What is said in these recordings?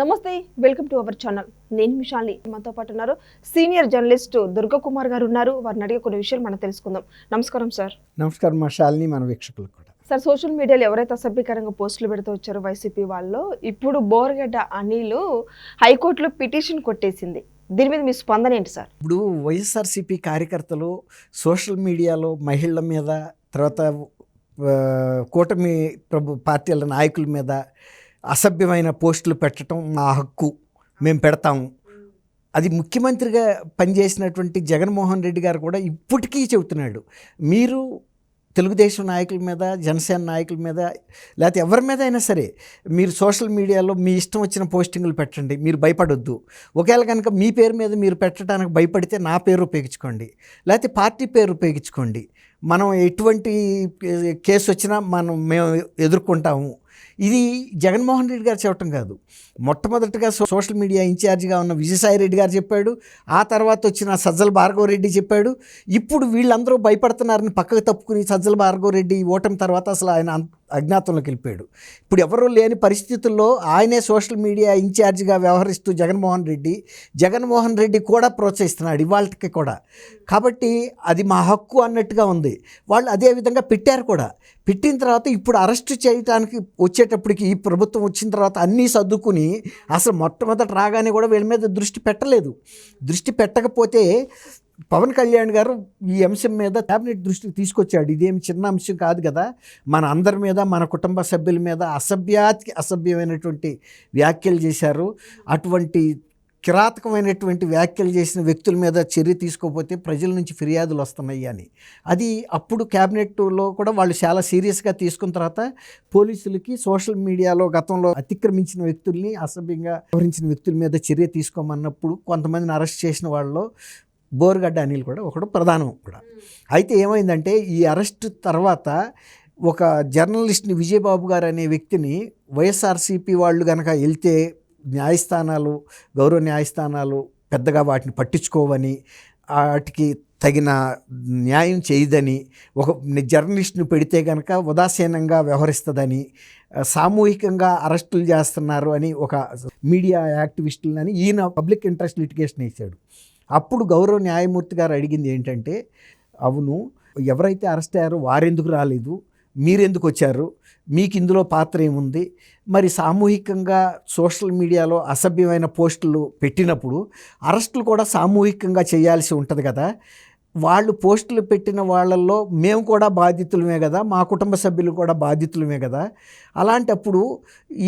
నమస్తే, welcome to our channel. నేను మిషాలి. మనతో పాటు ఉన్నారు సీనియర్ జర్నలిస్ట్ దుర్గా కుమార్ గారు ఉన్నారు. వారిని అడిగే కొన్ని విషయాలు మనం తెలుసుకుందాం. నమస్కారం సార్. నమస్కారం మా శాలిని, మన వీక్షకులకు కూడా. సార్, సోషల్ మీడియాలో ఎవరైతే అసభ్యకరంగా పోస్టులు పెడుతూ వచ్చారో వైసీపీ వాళ్ళు, ఇప్పుడు బోరగడ్డ అనిల్ హైకోర్టులో పిటిషన్ కొట్టేసింది. దీని మీద మీ స్పందన ఏంటి సార్? ఇప్పుడు వైఎస్ఆర్సీపీ కార్యకర్తలు సోషల్ మీడియాలో మహిళల మీద, తర్వాత కూటమి పార్టీల నాయకుల మీద అసభ్యమైన పోస్టులు పెట్టడం మా హక్కు, మేము పెడతాము. అది ముఖ్యమంత్రిగా పనిచేసినటువంటి జగన్మోహన్ రెడ్డి గారు కూడా ఇప్పటికీ చెబుతున్నాడు, మీరు తెలుగుదేశం నాయకుల మీద, జనసేన నాయకుల మీద, లేకపోతే ఎవరి మీద అయినా సరే మీరు సోషల్ మీడియాలో మీ ఇష్టం వచ్చిన పోస్టింగ్లు పెట్టండి, మీరు భయపడొద్దు. ఒకవేళ కనుక మీ పేరు మీద మీరు పెట్టడానికి భయపడితే నా పేరు ఉపయోగించుకోండి, లేకపోతే పార్టీ పేరు ఉపయోగించుకోండి. మనం ఎటువంటి కేసు వచ్చినా మేము ఎదుర్కొంటాము. ఇది జగన్మోహన్ రెడ్డి గారు చెప్పటం కాదు. మొట్టమొదటిగా సోషల్ మీడియా ఇన్ఛార్జిగా ఉన్న విజయసాయి రెడ్డి గారు చెప్పాడు, ఆ తర్వాత వచ్చిన సజ్జల భార్గవ రెడ్డి చెప్పాడు. ఇప్పుడు వీళ్ళందరూ భయపడుతున్నారని పక్కకు తప్పుకుని సజ్జల భార్గవ రెడ్డి ఓటమి తర్వాత అసలు ఆయన అజ్ఞాతంలోకి వెళ్ళిపోయాడు. ఇప్పుడు ఎవరూ లేని పరిస్థితుల్లో ఆయనే సోషల్ మీడియా ఇన్ఛార్జిగా వ్యవహరిస్తూ జగన్మోహన్ రెడ్డి కూడా ప్రోత్సహిస్తున్నాడు ఇవాళకి కూడా. కాబట్టి అది మా హక్కు అన్నట్టుగా ఉంది. వాళ్ళు అదే విధంగా పెట్టారు కూడా. పెట్టిన తర్వాత ఇప్పుడు అరెస్ట్ చేయడానికి వచ్చేటప్పటికి ఈ ప్రభుత్వం వచ్చిన తర్వాత అన్నీ సర్దుకుని అసలు మొట్టమొదటి రాగానే కూడా వీళ్ళ మీద దృష్టి పెట్టలేదు. దృష్టి పెట్టకపోతే పవన్ కళ్యాణ్ గారు ఈ అంశం మీద క్యాబినెట్ దృష్టికి తీసుకొచ్చాడు. ఇదేమి చిన్న అంశం కాదు కదా, మన అందరి మీద, మన కుటుంబ సభ్యుల మీద అసభ్యమైనటువంటి వ్యాఖ్యలు చేశారు. అటువంటి కిరాతకమైనటువంటి వ్యాఖ్యలు చేసిన వ్యక్తుల మీద చర్య తీసుకోకపోతే ప్రజల నుంచి ఫిర్యాదులు వస్తున్నాయి అని. అది అప్పుడు క్యాబినెట్లో కూడా వాళ్ళు చాలా సీరియస్గా తీసుకున్న తర్వాత పోలీసులకి సోషల్ మీడియాలో గతంలో అతిక్రమించిన వ్యక్తుల్ని, అసభ్యంగా వ్యవహరించిన వ్యక్తుల మీద చర్య తీసుకోమన్నప్పుడు కొంతమందిని అరెస్ట్ చేసిన వాళ్ళలో బోరగడ్డ అనిల్ కూడా ఒకడు ప్రధానం కూడా. అయితే ఏమైందంటే ఈ అరెస్ట్ తర్వాత ఒక జర్నలిస్ట్ని విజయబాబు గారు అనే వ్యక్తిని వైఎస్ఆర్సీపీ వాళ్ళు కనుక వెళ్తే గౌరవ న్యాయస్థానాలు పెద్దగా వాటిని పట్టించుకోవని, వాటికి తగిన న్యాయం చేయదని, ఒక జర్నలిస్ట్ని పెడితే కనుక ఉదాసీనంగా వ్యవహరిస్తుందని, సామూహికంగా అరెస్టులు చేస్తున్నారు అని ఒక మీడియా యాక్టివిస్టులని ఈయన పబ్లిక్ ఇంట్రెస్ట్ లిటిగేషన్ వేశాడు. అప్పుడు గౌరవ న్యాయమూర్తి గారు అడిగింది ఏంటంటే, అవును, ఎవరైతే అరెస్ట్ అయ్యారో వారెందుకు రాలేదు, మీరెందుకు వచ్చారు, మీకు ఇందులో పాత్ర ఏముంది, మరి సామూహికంగా సోషల్ మీడియాలో అసభ్యమైన పోస్టులు పెట్టినప్పుడు అరెస్టులు కూడా సామూహికంగా చేయాల్సి ఉంటుంది కదా, వాళ్ళు పోస్టులు పెట్టిన వాళ్ళల్లో మేము కూడా బాధితులమే కదా, మా కుటుంబ సభ్యులు కూడా బాధితులమే కదా, అలాంటప్పుడు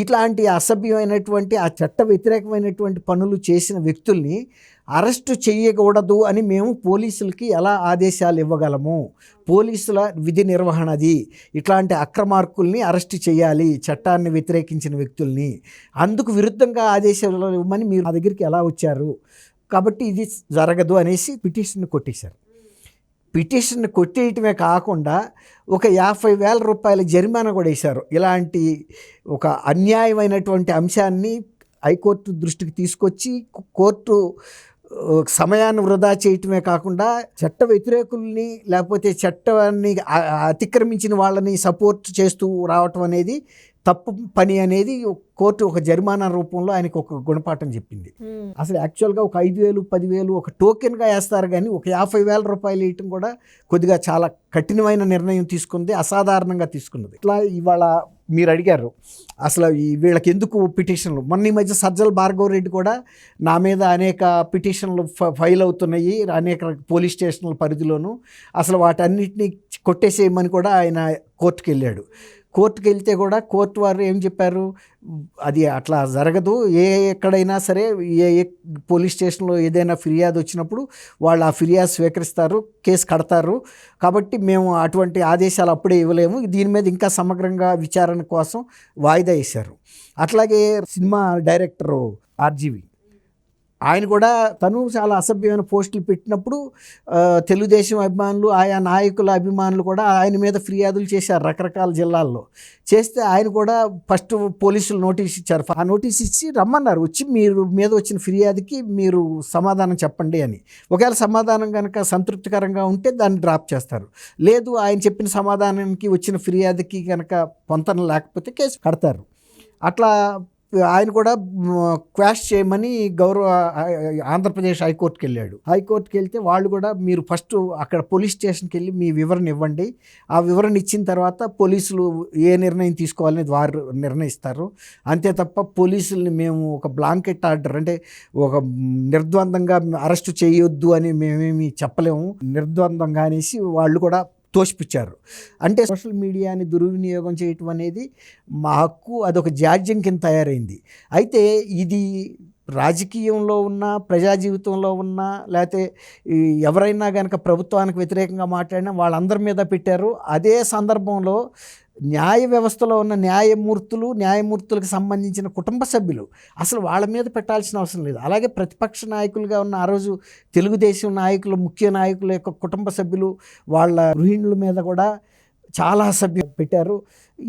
ఇట్లాంటి అసభ్యమైనటువంటి ఆ చట్ట వ్యతిరేకమైనటువంటి పనులు చేసిన వ్యక్తుల్ని అరెస్టు చేయకూడదు అని మేము పోలీసులకి ఎలా ఆదేశాలు ఇవ్వగలము? పోలీసుల విధి నిర్వహణది, ఇట్లాంటి అక్రమార్కుల్ని అరెస్టు చేయాలి, చట్టాన్ని వ్యతిరేకించిన వ్యక్తుల్ని. అందుకు విరుద్ధంగా ఆదేశాలు ఇవ్వమని మీరు మా దగ్గరికి ఎలా వచ్చారు? కాబట్టి ఇది జరగదు అనేసి పిటిషన్ కొట్టేశారు. పిటిషన్ కొట్టేయటమే కాకుండా ఒక 50,000 రూపాయల జరిమానా కూడా వేశారు. ఇలాంటి ఒక అన్యాయమైనటువంటి అంశాన్ని హైకోర్టు దృష్టికి తీసుకొచ్చి కోర్టు సమయాన్ని వృధా చేయటమే కాకుండా చట్ట వ్యతిరేకుల్ని, లేకపోతే చట్టాన్ని అతిక్రమించిన వాళ్ళని సపోర్ట్ చేస్తూ రావటం అనేది తప్పు పని అనేది కోర్టు ఒక జరిమానా రూపంలో ఆయనకు ఒక గుణపాఠం చెప్పింది. అసలు యాక్చువల్గా ఒక 5,000, 10,000 ఒక టోకెన్గా వేస్తారు, కానీ ఒక 50,000 రూపాయలు వేయటం కూడా కొద్దిగా చాలా కఠినమైన నిర్ణయం తీసుకుంది, అసాధారణంగా తీసుకున్నది. ఇట్లా ఇవాళ మీరు అడిగారు అసలు వీళ్ళకి ఎందుకు పిటిషన్లు. మొన్న ఈ మధ్య సజ్జల భార్గవ రెడ్డి కూడా నా మీద అనేక పిటిషన్లు ఫైల్ అవుతున్నాయి అనేక పోలీస్ స్టేషన్ల పరిధిలోనూ, అసలు వాటన్నిటిని కొట్టేసేయమని కూడా ఆయన కోర్టుకు వెళ్ళాడు. కోర్టుకు వెళ్తే కూడా కోర్టు వారు ఏం చెప్పారు, అది అట్లా జరగదు, ఎక్కడైనా సరే ఏ పోలీస్ స్టేషన్లో ఏదైనా ఫిర్యాదు వచ్చినప్పుడు వాళ్ళు ఆ ఫిర్యాదు స్వీకరిస్తారు, కేసు కడతారు, కాబట్టి మేము అటువంటి ఆదేశాలు అప్పుడే ఇవ్వలేము, దీని మీద ఇంకా సమగ్రంగా విచారణ కోసం వాయిదా వేశారు. అట్లాగే సినిమా డైరెక్టరు ఆర్జీవి ఆయన కూడా తను చాలా అసభ్యమైన పోస్టులు పెట్టినప్పుడు తెలుగుదేశం అభిమానులు, ఆయా నాయకుల అభిమానులు కూడా ఆయన మీద ఫిర్యాదులు చేశారు రకరకాల జిల్లాల్లో. చేస్తే ఆయన కూడా ఫస్ట్ పోలీసులు నోటీస్ ఇచ్చారు. ఆ నోటీస్ ఇచ్చి రమ్మన్నారు, వచ్చి మీరు మీద వచ్చిన ఫిర్యాదుకి మీరు సమాధానం చెప్పండి అని. ఒకవేళ సమాధానం కనుక సంతృప్తికరంగా ఉంటే దాన్ని డ్రాప్ చేస్తారు, లేదు ఆయన చెప్పిన సమాధానానికి వచ్చిన ఫిర్యాదుకి కనుక పొంతన లేకపోతే కేసు కడతారు. అట్లా ఆయన కూడా క్వాష్ చేయమని ఆంధ్రప్రదేశ్ హైకోర్టుకి వెళ్ళాడు. హైకోర్టుకి వెళ్తే వాళ్ళు కూడా మీరు ఫస్ట్ అక్కడ పోలీస్ స్టేషన్కి వెళ్ళి మీ వివరణ ఇవ్వండి, ఆ వివరణ ఇచ్చిన తర్వాత పోలీసులు ఏ నిర్ణయం తీసుకోవాలనేది వారు నిర్ణయిస్తారు, అంతే తప్ప పోలీసుల్ని మేము ఒక బ్లాంకెట్ ఆర్డర్ అంటే ఒక నిర్ద్వందంగా అరెస్టు చేయొద్దు అని మేమేమి చెప్పలేము, నిర్ద్వందంగా అనేసి వాళ్ళు కూడా తోసిపుచ్చారు. అంటే సోషల్ మీడియాని దుర్వినియోగం చేయటం అనేది మా హక్కు, అదొక జాడ్యం కింద తయారైంది. అయితే ఇది రాజకీయంలో ఉన్న, ప్రజా జీవితంలో ఉన్న, లేకపోతే ఎవరైనా కనుక ప్రభుత్వానికి వ్యతిరేకంగా మాట్లాడినా వాళ్ళందరి మీద పెట్టారు. అదే సందర్భంలో న్యాయ వ్యవస్థలో ఉన్న న్యాయమూర్తులకు సంబంధించిన కుటుంబ సభ్యులు అసలు వాళ్ళ మీద పెట్టాల్సిన అవసరం లేదు. అలాగే ప్రతిపక్ష నాయకులుగా ఉన్న ఆ రోజు తెలుగుదేశం నాయకులు, ముఖ్య నాయకుల యొక్క కుటుంబ సభ్యులు, వాళ్ళ గృహిణుల మీద కూడా చాలా సభ్యులు పెట్టారు.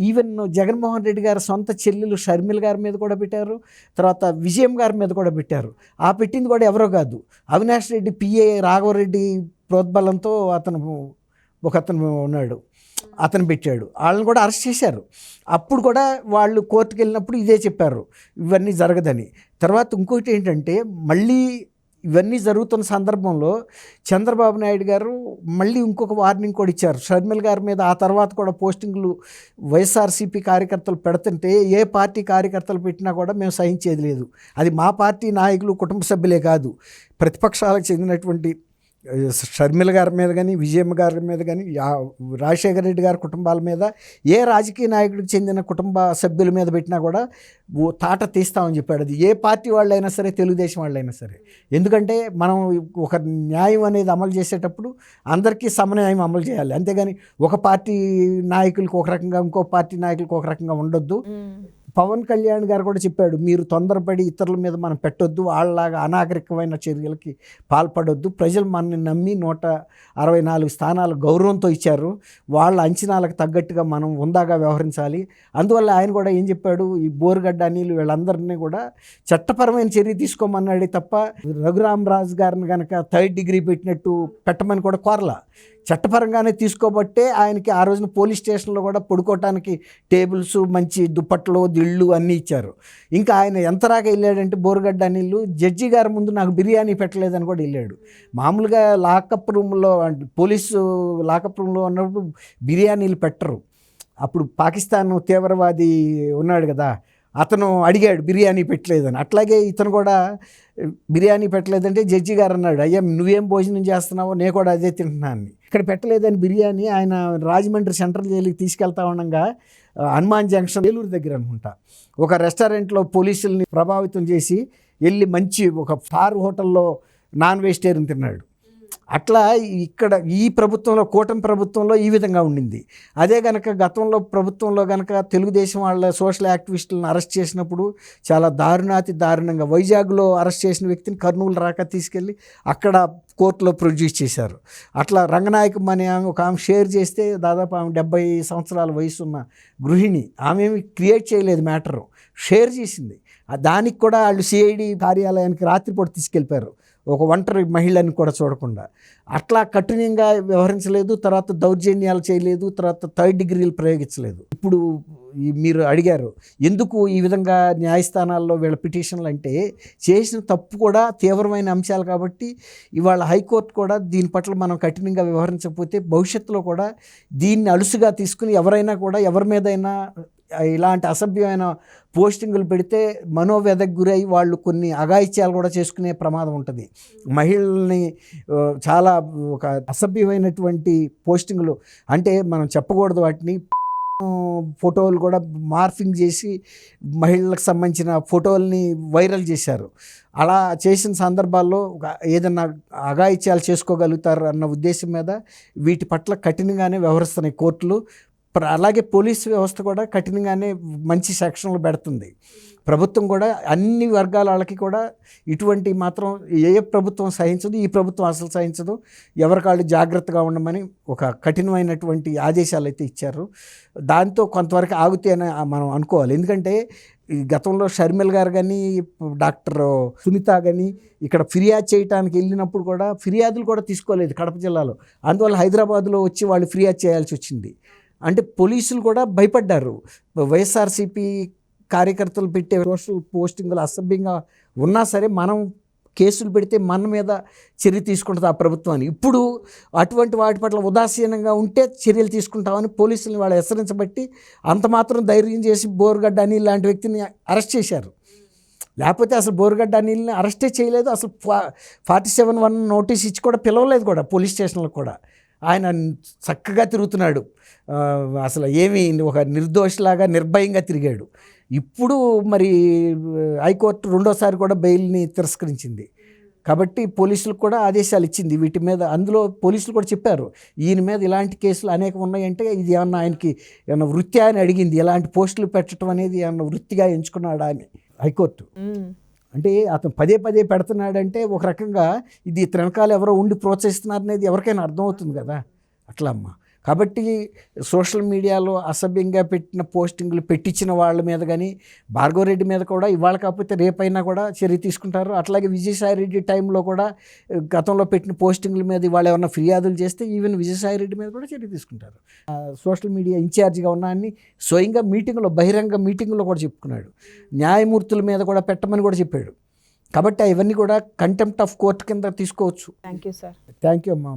ఈవెన్ జగన్మోహన్ రెడ్డి గారి సొంత చెల్లెలు షర్మిల గారి మీద కూడా పెట్టారు, తర్వాత విజయం గారి మీద కూడా పెట్టారు. ఆ పెట్టింది కూడా ఎవరో కాదు, అవినాష్ రెడ్డి పిఏ రాఘవరెడ్డి ప్రోద్బలంతో ఒకతను ఉన్నాడు, అతను పెట్టాడు. వాళ్ళని కూడా అరెస్ట్ చేశారు. అప్పుడు కూడా వాళ్ళు కోర్టుకు వెళ్ళినప్పుడు ఇదే చెప్పారు, ఇవన్నీ జరగదని. తర్వాత ఇంకోటి ఏంటంటే, మళ్ళీ ఇవన్నీ జరుగుతున్న సందర్భంలో చంద్రబాబు నాయుడు గారు మళ్ళీ ఇంకొక వార్నింగ్ కూడా ఇచ్చారు షర్మిల గారి మీద. ఆ తర్వాత కూడా పోస్టింగ్లు వైఎస్ఆర్సీపీ కార్యకర్తలు పెడుతుంటే ఏ పార్టీ కార్యకర్తలు పెట్టినా కూడా మేము సహించేది లేదు. అది మా పార్టీ నాయకులు, కుటుంబ సభ్యులే కాదు, ప్రతిపక్షాలకు చెందినటువంటి షర్మిల గారి మీద కానీ, విజయమ్మ గారి మీద కానీ, రాజశేఖర రెడ్డి గారి కుటుంబాల మీద, ఏ రాజకీయ నాయకుడికి చెందిన కుటుంబ సభ్యుల మీద పెట్టినా కూడా తాట తీస్తామని చెప్పాడు. అది ఏ పార్టీ వాళ్ళైనా సరే, తెలుగుదేశం వాళ్ళైనా సరే. ఎందుకంటే మనం ఒక న్యాయం అనేది అమలు చేసేటప్పుడు అందరికీ సమన్యాయం అమలు చేయాలి, అంతేగాని ఒక పార్టీ నాయకులకు ఒక రకంగా, ఇంకో పార్టీ నాయకులకు ఒక రకంగా ఉండొద్దు. పవన్ కళ్యాణ్ గారు కూడా చెప్పాడు, మీరు తొందరపడి ఇతరుల మీద మనం పెట్టొద్దు, వాళ్ళలాగా అనాగరికమైన చర్యలకి పాల్పడొద్దు. ప్రజలు మనల్ని నమ్మి 164 స్థానాలు గౌరవంతో ఇచ్చారు, వాళ్ళ అంచనాలకు తగ్గట్టుగా మనం ఉందాగా వ్యవహరించాలి. అందువల్ల ఆయన కూడా ఏం చెప్పాడు, ఈ బోరుగడ్డ అనిల్ వీళ్ళందరినీ కూడా చట్టపరమైన చర్య తీసుకోమన్నాడే తప్ప రఘురామరాజు గారిని కనుక 3rd డిగ్రీ పెట్టినట్టు పెట్టమని కూడా కోరలా. చట్టపరంగానే తీసుకోబట్టే ఆయనకి ఆ రోజున పోలీస్ స్టేషన్లో కూడా పడుకోవటానికి టేబుల్స్, మంచి దుప్పట్లు, దిళ్ళు అన్నీ ఇచ్చారు. ఇంకా ఆయన ఎంతరాగా వెళ్ళాడంటే, బోరుగడ్డ అనిల్ జడ్జి గారి ముందు నాకు బిర్యానీ పెట్టలేదని కూడా వెళ్ళాడు. మామూలుగా లాకప్ రూమ్లో, పోలీసు లాకప్ రూమ్లో ఉన్నప్పుడు బిర్యానీలు పెట్టరు. అప్పుడు పాకిస్తాన్ తీవ్రవాది ఉన్నాడు కదా, అతను అడిగాడు బిర్యానీ పెట్టలేదని. అట్లాగే ఇతను కూడా బిర్యానీ పెట్టలేదంటే జడ్జి గారు అన్నాడు, అయ్యా నువ్వేం భోజనం చేస్తున్నావో నేను కూడా అదే తింటున్నాను. ఇక్కడ పెట్టలేదని బిర్యానీ ఆయన రాజమండ్రి సెంట్రల్ జైలుకి తీసుకెళ్తా ఉండగా హనుమాన్ జంక్షన్, ఏలూరు దగ్గర అనుకుంటా, ఒక రెస్టారెంట్లో పోలీసుల్ని ప్రభావితం చేసి వెళ్ళి మంచి ఒక 4 హోటల్లో నాన్ వెజిటేరియన్ తిన్నాడు. అట్లా ఇక్కడ ఈ ప్రభుత్వంలో, కూటమి ప్రభుత్వంలో ఈ విధంగా ఉండింది. అదే కనుక గతంలో ప్రభుత్వంలో కనుక తెలుగుదేశం వాళ్ళ సోషల్ యాక్టివిస్టులను అరెస్ట్ చేసినప్పుడు చాలా దారుణంగా వైజాగ్లో అరెస్ట్ చేసిన వ్యక్తిని కర్నూలు రాక తీసుకెళ్ళి అక్కడ కోర్టులో ప్రొడ్యూస్ చేశారు. అట్లా రంగనాయకం అనే ఒక ఆమె షేర్ చేస్తే దాదాపు ఆమె 70 సంవత్సరాల వయసు ఉన్న గృహిణి, ఆమె ఏమి క్రియేట్ చేయలేదు మ్యాటరు, షేర్ చేసింది. దానికి కూడా వాళ్ళు సిఐడి కార్యాలయానికి రాత్రిపూట తీసుకెళ్ళిపోయారు, ఒక ఒంటరి మహిళని కూడా చూడకుండా. అట్లా కఠినంగా వ్యవహరించలేదు, తర్వాత దౌర్జన్యాలు చేయలేదు, తర్వాత 3rd డిగ్రీలు ప్రయోగించలేదు. ఇప్పుడు మీరు అడిగారు ఎందుకు ఈ విధంగా న్యాయస్థానాల్లో వీళ్ళ పిటిషన్లు అంటే, చేసిన తప్పు కూడా తీవ్రమైన అంశాలు కాబట్టి ఇవాళ హైకోర్టు కూడా దీని పట్ల మనం కఠినంగా వ్యవహరించకపోతే భవిష్యత్తులో కూడా దీన్ని అలుసుగా తీసుకుని ఎవరైనా కూడా ఎవరి మీదైనా ఇలాంటి అసభ్యమైన పోస్టింగులు పెడితే మనోవ్యధకు గురై వాళ్ళు కొన్ని అఘాయిత్యాలు కూడా చేసుకునే ప్రమాదం ఉంటుంది. మహిళల్ని చాలా ఒక అసభ్యమైనటువంటి పోస్టింగులు అంటే మనం చెప్పకూడదు, వాటిని ఫోటోలు కూడా మార్ఫింగ్ చేసి మహిళలకు సంబంధించిన ఫోటోల్ని వైరల్ చేశారు. అలా చేసిన సందర్భాల్లో ఏదన్నా అఘాయిత్యాలు చేసుకోగలుగుతారు అన్న ఉద్దేశం మీద వీటి పట్ల కఠినంగానే వ్యవహరిస్తున్నాయి కోర్టులు. అలాగే పోలీసు వ్యవస్థ కూడా కఠినంగానే మంచి సెక్షన్లు పెడుతుంది. ప్రభుత్వం కూడా అన్ని వర్గాల వాళ్ళకి కూడా ఇటువంటి మాత్రం ఏ ప్రభుత్వం సహించదు, ఈ ప్రభుత్వం అసలు సహించదు, ఎవరికాళ్ళు జాగ్రత్తగా ఉండమని ఒక కఠినమైనటువంటి ఆదేశాలు అయితే ఇచ్చారు. దాంతో కొంతవరకు ఆగుతే అని మనం అనుకోవాలి. ఎందుకంటే ఈ గతంలో షర్మిల గారు కానీ, డాక్టర్ సునీత కానీ ఇక్కడ ఫిర్యాదు చేయడానికి వెళ్ళినప్పుడు కూడా ఫిర్యాదులు కూడా తీసుకోలేదు కడప జిల్లాలో. అందువల్ల హైదరాబాద్లో వచ్చి వాళ్ళు ఫిర్యాదు చేయాల్సి వచ్చింది. అంటే పోలీసులు కూడా భయపడ్డారు. వైఎస్ఆర్సీపీ కార్యకర్తలు పెట్టే సోషల్ పోస్టింగ్లు అసభ్యంగా ఉన్నా సరే మనం కేసులు పెడితే మన మీద చర్య తీసుకుంటుంది ఆ ప్రభుత్వాన్ని. ఇప్పుడు అటువంటి వాటి పట్ల ఉదాసీనంగా ఉంటే చర్యలు తీసుకుంటామని పోలీసులు వాళ్ళు హెచ్చరించబట్టి అంత మాత్రం ధైర్యం చేసి బోరుగడ్డ అనిల్ లాంటి వ్యక్తిని అరెస్ట్ చేశారు. లేకపోతే అసలు బోరుగడ్డ అనిల్ని అరెస్టే చేయలేదు. అసలు 47(1) నోటీస్ ఇచ్చి కూడా పిలవలేదు కూడా పోలీస్ స్టేషన్లకు కూడా. ఆయన చక్కగా తిరుగుతున్నాడు, అసలు ఏమీ ఒక నిర్దోషిలాగా నిర్భయంగా తిరిగాడు. ఇప్పుడు మరి హైకోర్టు రెండోసారి కూడా బెయిల్ని తిరస్కరించింది. కాబట్టి పోలీసులకు కూడా ఆదేశాలు ఇచ్చింది వీటి మీద. అందులో పోలీసులు కూడా చెప్పారు ఈయన మీద ఇలాంటి కేసులు అనేకం ఉన్నాయంటే ఇది ఏమన్నా ఆయనకి ఏమన్నా వృత్తి అని అడిగింది, ఇలాంటి పోస్టులు పెట్టడం అనేది ఏమన్నా వృత్తిగా ఎంచుకున్నాడా అని హైకోర్టు. అంటే అతను పదే పదే పెడుతున్నాడంటే ఒక రకంగా ఇది వెనకాల ఎవరో ఉండి ప్రోత్సహిస్తున్నారు అనేది ఎవరికైనా అర్థమవుతుంది కదా. అట్లా అమ్మ. కాబట్టి సోషల్ మీడియాలో అసభ్యంగా పెట్టిన పోస్టింగ్లు పెట్టించిన వాళ్ళ మీద కానీ భార్గవరెడ్డి మీద కూడా ఇవాళ కాకపోతే రేపైనా కూడా చర్య తీసుకుంటారు. అట్లాగే విజయసాయిరెడ్డి టైంలో కూడా గతంలో పెట్టిన పోస్టింగ్ల మీద ఇవాళ ఏమన్నా ఫిర్యాదులు చేస్తే ఈవెన్ విజయసాయిరెడ్డి మీద కూడా చర్య తీసుకుంటారు. సోషల్ మీడియా ఇన్ఛార్జిగా ఉన్నాన్ని స్వయంగా మీటింగ్లో బహిరంగ మీటింగ్లో కూడా చెప్పుకున్నాడు. న్యాయమూర్తుల మీద కూడా పెట్టమని కూడా చెప్పాడు. కాబట్టి అవన్నీ కూడా కంటెంప్ట్ ఆఫ్ కోర్టు కింద తీసుకోవచ్చు. Thank you sir. Thank you అమ్మా.